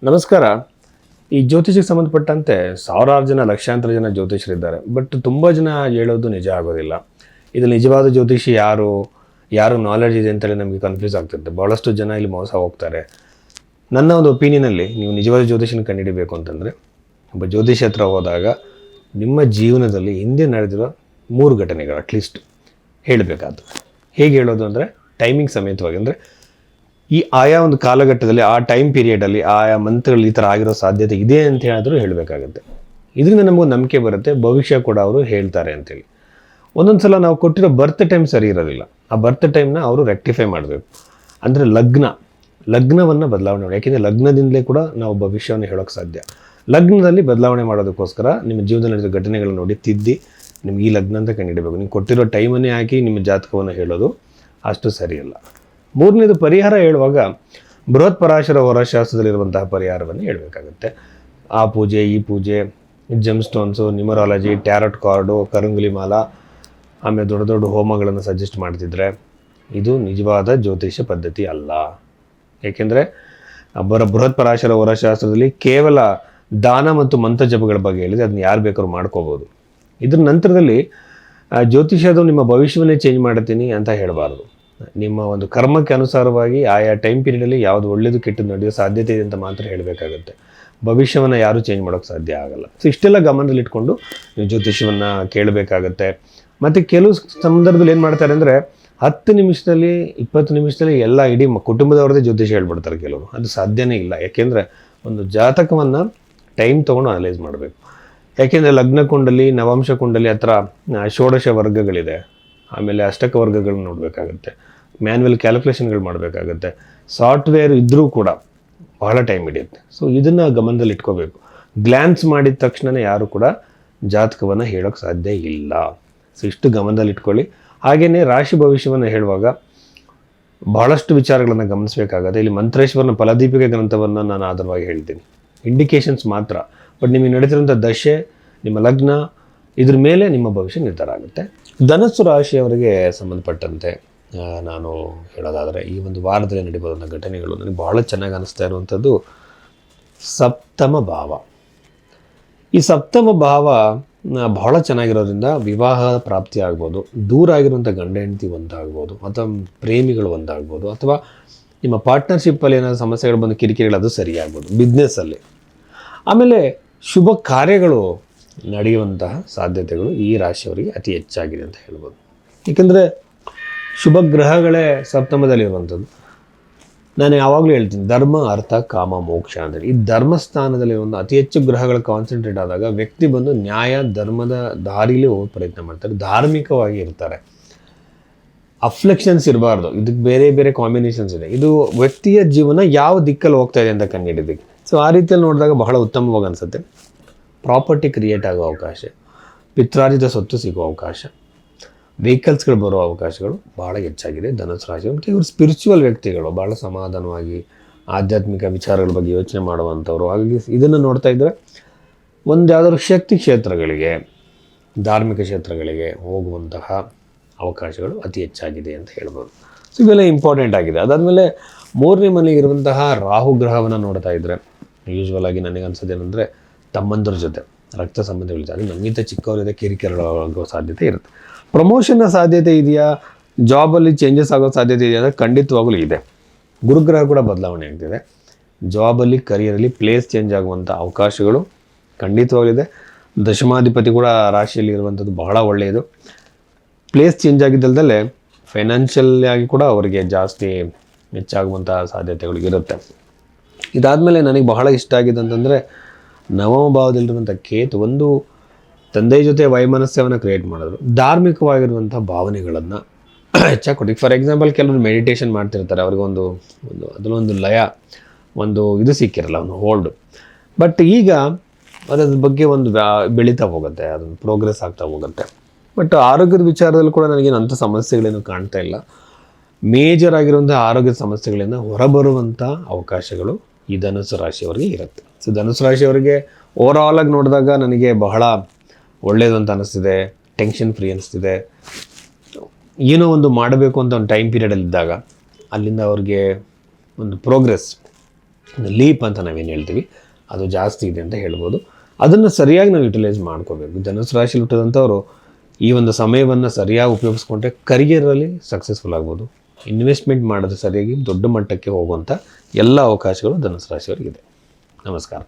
ನಮಸ್ಕಾರ. ಈ ಜ್ಯೋತಿಷಕ್ಕೆ ಸಂಬಂಧಪಟ್ಟಂತೆ ಸಾವಿರಾರು ಜನ, ಲಕ್ಷಾಂತರ ಜನ ಜ್ಯೋತಿಷರಿದ್ದಾರೆ. ಬಟ್ ತುಂಬ ಜನ ಹೇಳೋದು ನಿಜ ಆಗೋದಿಲ್ಲ. ಇದು ನಿಜವಾದ ಜ್ಯೋತಿಷಿ ಯಾರು ನಾಲೆಡ್ಜ್ ಇದೆ ಅಂತೇಳಿ ನಮಗೆ ಕನ್ಫ್ಯೂಸ್ ಆಗ್ತಿರುತ್ತೆ. ಭಾಳಷ್ಟು ಜನ ಇಲ್ಲಿ ಮೋಸ ಹೋಗ್ತಾರೆ. ನನ್ನ ಒಂದು ಒಪಿನಿಯನಲ್ಲಿ ನೀವು ನಿಜವಾದ ಜ್ಯೋತಿಷನ ಕಂಡುಹಿಡಿಬೇಕು ಅಂತಂದರೆ ಒಬ್ಬ ಜ್ಯೋತಿಷಿ ಹತ್ರ ಹೋದಾಗ ನಿಮ್ಮ ಜೀವನದಲ್ಲಿ ಹಿಂದೆ ನಡೆದಿರೋ 3 ಘಟನೆಗಳು ಅಟ್ಲೀಸ್ಟ್ ಹೇಳಬೇಕಾದ್ರು. ಹೇಗೆ ಹೇಳೋದು ಅಂದರೆ ಟೈಮಿಂಗ್ ಸಮೇತವಾಗಿ, ಅಂದರೆ ಈ ಆಯಾ ಒಂದು ಕಾಲಘಟ್ಟದಲ್ಲಿ ಆ ಟೈಮ್ ಪೀರಿಯಡಲ್ಲಿ ಆಯಾ ಮಂತ್ಗಳಲ್ಲಿ ಈ ಥರ ಆಗಿರೋ ಸಾಧ್ಯತೆ ಇದೆ ಅಂತ ಹೇಳಿದ್ರು ಹೇಳಬೇಕಾಗತ್ತೆ. ಇದರಿಂದ ನಮಗೊಂದು ನಂಬಿಕೆ ಬರುತ್ತೆ, ಭವಿಷ್ಯ ಕೂಡ ಅವರು ಹೇಳ್ತಾರೆ ಅಂತೇಳಿ. ಒಂದೊಂದು ಸಲ ನಾವು ಕೊಟ್ಟಿರೋ ಬರ್ತ್ ಟೈಮ್ ಸರಿ ಇರೋದಿಲ್ಲ. ಆ ಬರ್ತ್ ಟೈಮ್ನ ಅವರು ರೆಕ್ಟಿಫೈ ಮಾಡಬೇಕು. ಅಂದರೆ ಲಗ್ನವನ್ನು ಬದಲಾವಣೆ ಮಾಡಿ. ಯಾಕೆಂದರೆ ಲಗ್ನದಿಂದಲೇ ಕೂಡ ನಾವು ಭವಿಷ್ಯವನ್ನು ಹೇಳೋಕ್ಕೆ ಸಾಧ್ಯ. ಲಗ್ನದಲ್ಲಿ ಬದಲಾವಣೆ ಮಾಡೋದಕ್ಕೋಸ್ಕರ ನಿಮ್ಮ ಜೀವನದಲ್ಲಿ ನಡೆದ ಘಟನೆಗಳನ್ನ ನೋಡಿ ತಿದ್ದಿ ನಿಮ್ಗೆ ಈ ಲಗ್ನ ಅಂತ ಕಂಡುಹಿಡಬೇಕು. ನೀವು ಕೊಟ್ಟಿರೋ ಟೈಮನ್ನೇ ಹಾಕಿ ನಿಮ್ಮ ಜಾತಕವನ್ನು ಹೇಳೋದು ಅಷ್ಟು ಸರಿಯಲ್ಲ. 3ನೇದು ಪರಿಹಾರ ಹೇಳುವಾಗ ಬೃಹತ್ ಪರಾಶರ ಹೊರಶಾಸ್ತ್ರದಲ್ಲಿರುವಂತಹ ಪರಿಹಾರವನ್ನು ಹೇಳಬೇಕಾಗುತ್ತೆ. ಆ ಪೂಜೆ, ಈ ಪೂಜೆ, gem stones, numerology, tarot card, ಕರಂಗುಲಿ ಮಾಲ, ಆಮೇಲೆ ದೊಡ್ಡ ದೊಡ್ಡ ಹೋಮಗಳನ್ನು ಸಜೆಸ್ಟ್ ಮಾಡ್ತಿದ್ರೆ ಇದು ನಿಜವಾದ ಜ್ಯೋತಿಷ ಪದ್ಧತಿ ಅಲ್ಲ. ಏಕೆಂದರೆ ಬೃಹತ್ ಪರಾಶರ ಹೊರಶಾಸ್ತ್ರದಲ್ಲಿ ಕೇವಲ ದಾನ ಮತ್ತು ಮಂತ್ರ ಜಪಗಳ ಬಗ್ಗೆ ಹೇಳಿದೆ. ಅದನ್ನ ಯಾರು ಬೇಕಾದ್ರೂ ಮಾಡ್ಕೋಬೋದು. ಇದ್ರ ನಂತರದಲ್ಲಿ ಜ್ಯೋತಿಷದು ನಿಮ್ಮ ಭವಿಷ್ಯವನ್ನೇ ಚೇಂಜ್ ಮಾಡ್ತೀನಿ ಅಂತ ಹೇಳಬಾರ್ದು. ನಿಮ್ಮ ಒಂದು ಕರ್ಮಕ್ಕೆ ಅನುಸಾರವಾಗಿ ಆಯಾ ಟೈಮ್ ಪೀರಿಯಡಲ್ಲಿ ಯಾವುದು ಒಳ್ಳೆಯದು ಕೆಟ್ಟದ್ದು ನಡೆಯೋ ಸಾಧ್ಯತೆ ಇದೆ ಅಂತ ಮಾತ್ರ ಹೇಳಬೇಕಾಗುತ್ತೆ. ಭವಿಷ್ಯವನ್ನು ಯಾರೂ ಚೇಂಜ್ ಮಾಡೋಕ್ಕೆ ಸಾಧ್ಯ ಆಗಲ್ಲ. ಸೊ ಇಷ್ಟೆಲ್ಲ ಗಮನದಲ್ಲಿಟ್ಕೊಂಡು ನೀವು ಜ್ಯೋತಿಷ್ಯವನ್ನು ಕೇಳಬೇಕಾಗತ್ತೆ. ಮತ್ತು ಕೆಲವು ಸಂದರ್ಭದಲ್ಲಿ ಏನು ಮಾಡ್ತಾರೆ ಅಂದರೆ 10 ನಿಮಿಷದಲ್ಲಿ 20 ನಿಮಿಷದಲ್ಲಿ ಎಲ್ಲ ಇಡೀ ಕುಟುಂಬದವ್ರದ್ದೇ ಜ್ಯೋತಿಷ ಹೇಳ್ಬಿಡ್ತಾರೆ ಕೆಲವರು. ಅದು ಸಾಧ್ಯನೇ ಇಲ್ಲ. ಯಾಕೆಂದರೆ ಒಂದು ಜಾತಕವನ್ನು ಟೈಮ್ ತೊಗೊಂಡು ಅನಲೈಸ್ ಮಾಡಬೇಕು. ಯಾಕೆಂದರೆ ಲಗ್ನ ಕುಂಡಲಿ, ನವಾಂಶ ಕುಂಡಲಿ ಹತ್ರ ಷೋಡಶ ವರ್ಗಗಳಿದೆ. ಆಮೇಲೆ ಅಷ್ಟಕ ವರ್ಗಗಳನ್ನ ನೋಡಬೇಕಾಗತ್ತೆ. ಮ್ಯಾನ್ಯಲ್ ಕ್ಯಾಲ್ಕುಲೇಷನ್ಗಳು ಮಾಡಬೇಕಾಗತ್ತೆ. ಸಾಫ್ಟ್ವೇರ್ ಇದ್ದರೂ ಕೂಡ ಬಹಳ ಟೈಮ್ ಹಿಡಿಯುತ್ತೆ. ಸೊ ಇದನ್ನು ಗಮನದಲ್ಲಿ ಇಟ್ಕೋಬೇಕು. ಗ್ಲ್ಯಾನ್ಸ್ ಮಾಡಿದ ತಕ್ಷಣವೇ ಯಾರು ಕೂಡ ಜಾತಕವನ್ನು ಹೇಳೋಕ್ಕೆ ಸಾಧ್ಯ ಇಲ್ಲ. ಸೊ ಇಷ್ಟು ಗಮನದಲ್ಲಿ ಇಟ್ಕೊಳ್ಳಿ. ಹಾಗೆಯೇ ರಾಶಿ ಭವಿಷ್ಯವನ್ನು ಹೇಳುವಾಗ ಬಹಳಷ್ಟು ವಿಚಾರಗಳನ್ನು ಗಮನಿಸಬೇಕಾಗತ್ತೆ. ಇಲ್ಲಿ ಮಂತ್ರೇಶ್ವರನ ಫಲದೀಪಿಕೆ ಗ್ರಂಥವನ್ನು ನಾನು ಆಧಾರವಾಗಿ ಹೇಳ್ತೀನಿ. ಇಂಡಿಕೇಶನ್ಸ್ ಮಾತ್ರ. ಬಟ್ ನಿಮಗೆ ನಡೆದಿರುವಂಥ ದಶೆ, ನಿಮ್ಮ ಲಗ್ನ, ಇದ್ರ ಮೇಲೆ ನಿಮ್ಮ ಭವಿಷ್ಯ ನಿರ್ಧಾರ ಆಗುತ್ತೆ. ಧನಸ್ಸು ರಾಶಿಯವರಿಗೆ ಸಂಬಂಧಪಟ್ಟಂತೆ ನಾನು ಹೇಳೋದಾದರೆ ಈ ಒಂದು ವಾರದಲ್ಲಿ ನಡೀಬೋದಂಥ ಘಟನೆಗಳು ನನಗೆ ಬಹಳ ಚೆನ್ನಾಗಿ ಅನ್ನಿಸ್ತಾ ಇರುವಂಥದ್ದು ಸಪ್ತಮ ಭಾವ. ಈ ಸಪ್ತಮ ಭಾವ ಬಹಳ ಚೆನ್ನಾಗಿರೋದ್ರಿಂದ ವಿವಾಹ ಪ್ರಾಪ್ತಿ ಆಗ್ಬೋದು, ದೂರ ಆಗಿರುವಂಥ ಗಂಡ ಹೆಂಡತಿ ಒಂದಾಗ್ಬೋದು, ಅಥವಾ ಪ್ರೇಮಿಗಳು ಒಂದಾಗ್ಬೋದು, ಅಥವಾ ನಿಮ್ಮ ಪಾರ್ಟ್ನರ್ಶಿಪ್ಪಲ್ಲಿ ಏನಾದರೂ ಸಮಸ್ಯೆಗಳು ಬಂದು ಕಿರಿಕಿರಿಗಳು ಅದು ಸರಿಯಾಗ್ಬೋದು. ಬಿಸ್ನೆಸ್ಸಲ್ಲಿ ಆಮೇಲೆ ಶುಭ ಕಾರ್ಯಗಳು ನಡೆಯುವಂತಹ ಸಾಧ್ಯತೆಗಳು ಈ ರಾಶಿಯವರಿಗೆ ಅತಿ ಹೆಚ್ಚಾಗಿದೆ ಅಂತ ಹೇಳ್ಬೋದು. ಏಕೆಂದರೆ ಶುಭ ಗ್ರಹಗಳೇ ಸಪ್ತಮದಲ್ಲಿರುವಂಥದ್ದು. ನಾನು ಯಾವಾಗಲೂ ಹೇಳ್ತೀನಿ, ಧರ್ಮ, ಅರ್ಥ, ಕಾಮ, ಮೋಕ್ಷ ಅಂತೇಳಿ. ಈ ಧರ್ಮಸ್ಥಾನದಲ್ಲಿ ಒಂದು ಅತಿ ಹೆಚ್ಚು ಗ್ರಹಗಳು ಕಾನ್ಸಂಟ್ರೇಟ್ ಆದಾಗ ವ್ಯಕ್ತಿ ಬಂದು ನ್ಯಾಯ ಧರ್ಮದ ದಾರಿಲಿ ಹೋಗೋ ಪ್ರಯತ್ನ ಮಾಡ್ತಾರೆ, ಧಾರ್ಮಿಕವಾಗಿ ಇರ್ತಾರೆ. ಅಫ್ಲೆಕ್ಷನ್ಸ್ ಇರಬಾರ್ದು. ಇದಕ್ಕೆ ಬೇರೆ ಬೇರೆ ಕಾಂಬಿನೇಷನ್ಸ್ ಇದೆ. ಇದು ವ್ಯಕ್ತಿಯ ಜೀವನ ಯಾವ ದಿಕ್ಕಲ್ಲಿ ಹೋಗ್ತಾ ಇದೆ ಅಂತ ಕಂಡುಹಿಡಿದಕ್ಕೆ. ಸೊ ಆ ರೀತಿಯಲ್ಲಿ ನೋಡಿದಾಗ ಬಹಳ ಉತ್ತಮವಾಗಿ ಅನಿಸುತ್ತೆ. ಪ್ರಾಪರ್ಟಿ ಕ್ರಿಯೇಟ್ ಆಗೋ ಅವಕಾಶ, ಪಿತ್ರಾರ್ಜಿತ ಸ್ವತ್ತು ಸಿಗೋ ಅವಕಾಶ, ವೆಹಿಕಲ್ಸ್ಗಳು ಬರೋ ಅವಕಾಶಗಳು ಭಾಳ ಹೆಚ್ಚಾಗಿದೆ ಧನುಸು ರಾಶಿ. ಮತ್ತು ಇವರು ಸ್ಪಿರಿಚುವಲ್ ವ್ಯಕ್ತಿಗಳು, ಭಾಳ ಸಮಾಧಾನವಾಗಿ ಆಧ್ಯಾತ್ಮಿಕ ವಿಚಾರಗಳ ಬಗ್ಗೆ ಯೋಚನೆ ಮಾಡುವಂಥವ್ರು. ಹಾಗಾಗಿ ಇದನ್ನು ನೋಡ್ತಾ ಇದ್ದರೆ ಒಂದು ಯಾವುದಾದ್ರು ಶಕ್ತಿ ಕ್ಷೇತ್ರಗಳಿಗೆ, ಧಾರ್ಮಿಕ ಕ್ಷೇತ್ರಗಳಿಗೆ ಹೋಗುವಂತಹ ಅವಕಾಶಗಳು ಅತಿ ಹೆಚ್ಚಾಗಿದೆ ಅಂತ ಹೇಳ್ಬೋದು. ಸೊ ಇವೆಲ್ಲ ಇಂಪಾರ್ಟೆಂಟ್ ಆಗಿದೆ. ಅದಾದಮೇಲೆ 3ನೇ ಮನೆಗೆ ಇರುವಂತಹ ರಾಹು ಗ್ರಹವನ್ನು ನೋಡ್ತಾ ಇದ್ದರೆ ಯೂಶ್ವಲ್ ಆಗಿ ನನಗೆ ಅನ್ಸೋದೇನೆಂದರೆ ತಮ್ಮಂದ್ರ ಜೊತೆ ರಕ್ತ ಸಂಬಂಧಗಳ ಜೊತೆ ನಮಗಿಂತ ಚಿಕ್ಕವರಿದೆ ಕಿರಿಕಿರಿಗಳಾಗೋ ಸಾಧ್ಯತೆ ಇರುತ್ತೆ. ಪ್ರಮೋಷನ್ನ ಸಾಧ್ಯತೆ ಇದೆಯಾ, ಜಾಬಲ್ಲಿ ಚೇಂಜಸ್ ಆಗೋ ಸಾಧ್ಯತೆ ಇದೆಯಾ ಅಂದರೆ ಖಂಡಿತವಾಗಲೂ ಇದೆ. ಗುರುಗ್ರಹ ಕೂಡ ಬದಲಾವಣೆ ಆಗ್ತಿದೆ. ಜಾಬಲ್ಲಿ, ಕರಿಯರಲ್ಲಿ ಪ್ಲೇಸ್ ಚೇಂಜ್ ಆಗುವಂಥ ಅವಕಾಶಗಳು ಖಂಡಿತವಾಗಲಿದೆ. ದಶಮಾಧಿಪತಿ ಕೂಡ ರಾಶಿಯಲ್ಲಿ ಇರುವಂಥದ್ದು ಬಹಳ ಒಳ್ಳೆಯದು. ಪ್ಲೇಸ್ ಚೇಂಜ್ ಆಗಿದ್ದಲ್ದಲ್ಲೇ ಫೈನಾನ್ಷಿಯಲ್ ಆಗಿ ಕೂಡ ಅವರಿಗೆ ಜಾಸ್ತಿ ಹೆಚ್ಚಾಗುವಂಥ ಸಾಧ್ಯತೆಗಳು ಇರುತ್ತೆ. ಇದಾದಮೇಲೆ ನನಗೆ ಬಹಳ ಇಷ್ಟ ಆಗಿದೆ ಅಂತಂದರೆ ನವಮ ಭಾವದಲ್ಲಿರುವಂಥ ಕೇತು ಒಂದು ತಂದೆ ಜೊತೆ ವೈಮನಸ್ಯವನ್ನು ಕ್ರಿಯೇಟ್ ಮಾಡಿದ್ರು. ಧಾರ್ಮಿಕವಾಗಿರುವಂಥ ಭಾವನೆಗಳನ್ನು ಹೆಚ್ಚಾಗಿ ಕೊಟ್ಟು, ಫಾರ್ ಎಕ್ಸಾಂಪಲ್ ಕೆಲವರು ಮೆಡಿಟೇಷನ್ ಮಾಡ್ತಿರ್ತಾರೆ, ಅವ್ರಿಗೊಂದು ಅದರಲ್ಲೊಂದು ಲಯ, ಒಂದು ಇದು ಸಿಕ್ಕಿರಲ್ಲ, ಒಂದು ಹೋಲ್ಡು. ಬಟ್ ಈಗ ಅದ್ರ ಬಗ್ಗೆ ಒಂದು ಬೆಳೀತಾ ಹೋಗುತ್ತೆ, ಅದೊಂದು ಪ್ರೋಗ್ರೆಸ್ ಆಗ್ತಾ ಹೋಗುತ್ತೆ. ಬಟ್ ಆರೋಗ್ಯದ ವಿಚಾರದಲ್ಲಿ ಕೂಡ ನನಗೇನು ಅಂಥ ಸಮಸ್ಯೆಗಳೇನು ಕಾಣ್ತಾ ಇಲ್ಲ. ಮೇಜರ್ ಆಗಿರುವಂಥ ಆರೋಗ್ಯದ ಸಮಸ್ಯೆಗಳಿಂದ ಹೊರಬರುವಂಥ ಅವಕಾಶಗಳು ಈ ಧನುಸು ರಾಶಿಯವರಿಗೆ ಇರುತ್ತೆ. ಸೊ ಧನುಸು ರಾಶಿಯವರಿಗೆ ಓವರಾಲ್ ಆಗಿ ನೋಡಿದಾಗ ನನಗೆ ಬಹಳ ಒಳ್ಳೆಯದು ಅಂತ ಅನ್ನಿಸ್ತಿದೆ. ಟೆನ್ಷನ್ ಫ್ರೀ ಅನ್ನಿಸ್ತಿದೆ. ಏನೋ ಒಂದು ಮಾಡಬೇಕು ಅಂತ ಒಂದು ಟೈಮ್ ಪೀರಿಯಡಲ್ಲಿದ್ದಾಗ ಅಲ್ಲಿಂದ ಅವ್ರಿಗೆ ಒಂದು ಪ್ರೋಗ್ರೆಸ್, ಲೀಪ್ ಅಂತ ನಾವೇನು ಹೇಳ್ತೀವಿ ಅದು ಜಾಸ್ತಿ ಇದೆ ಅಂತ ಹೇಳ್ಬೋದು. ಅದನ್ನು ಸರಿಯಾಗಿ ನಾವು ಯುಟಿಲೈಸ್ ಮಾಡ್ಕೋಬೇಕು. ಧನುಸು ರಾಶಿಯಲ್ಲಿ ಹುಟ್ಟಿದಂಥವ್ರು ಈ ಒಂದು ಸಮಯವನ್ನು ಸರಿಯಾಗಿ ಉಪಯೋಗಿಸ್ಕೊಂಡ್ರೆ ಕರಿಯರಲ್ಲಿ ಸಕ್ಸಸ್ಫುಲ್ ಆಗ್ಬೋದು. ಇನ್ವೆಸ್ಟ್ಮೆಂಟ್ ಮಾಡೋದು ಸರಿಯಾಗಿ ದೊಡ್ಡ ಮಟ್ಟಕ್ಕೆ ಹೋಗುವಂಥ ಎಲ್ಲ ಅವಕಾಶಗಳು ಧನುಸು ರಾಶಿಯವರಿಗಿದೆ. ನಮಸ್ಕಾರ.